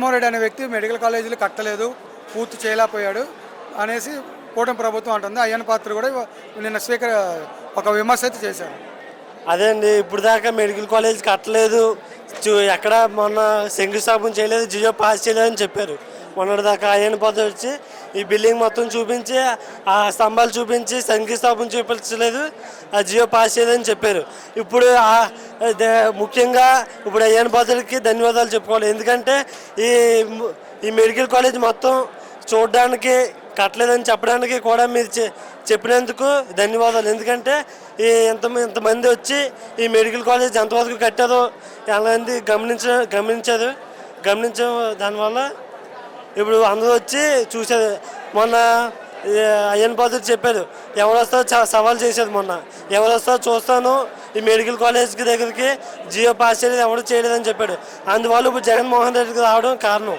జగన్మోహన్ రెడ్డి అనే వ్యక్తి మెడికల్ కాలేజీలు కట్టలేదు, పూర్తి చేయలేకపోయాడు అనేసి కూటమి ప్రభుత్వం అంటుంది. అయ్యన్న పాత్ర కూడా నిన్న ఒక విమర్శ అయితే చేశారు. అదే అండి, ఇప్పుడు దాకా మెడికల్ కాలేజ్ కట్టలేదు, ఎక్కడ మొన్న శంకుస్థాపన చేయలేదు, జియో పాస్ చేయలేదని చెప్పారు. మొన్నటిదాకా అయ్యన్న పాత్ర వచ్చి ఈ బిల్డింగ్ మొత్తం చూపించి, ఆ స్తంభాలు చూపించి శంకుస్థాపన చూపించలేదు, ఆ జియో పాస్ చేయలేదని చెప్పారు. ఇప్పుడు ముఖ్యంగా ఇప్పుడు అయ్యన్న పాత్రకి ధన్యవాదాలు చెప్పుకోవాలి. ఎందుకంటే ఈ ఈ మెడికల్ కాలేజ్ మొత్తం చూడడానికి కట్టలేదని చెప్పడానికి కూడా మీరు చెప్పినందుకు ధన్యవాదాలు. ఎందుకంటే ఇంతమంది వచ్చి ఈ మెడికల్ కాలేజ్ ఎంతవరకు కట్టారో ఎంతమంది గమనించారు. దానివల్ల ఇప్పుడు అందరూ వచ్చి చూశారు. మొన్న అయ్యన్న పాత్ర చెప్పారు, ఎవరు వస్తారో సవాల్ చేశారు. మొన్న ఎవరు వస్తారో చూస్తాను, ఈ మెడికల్ కాలేజ్కి దగ్గరికి జియో పాస్ చేయలేదు, ఎవరు చేయలేదని చెప్పాడు. అందువల్ల ఇప్పుడు జగన్మోహన్ రెడ్డికి రావడం కారణం.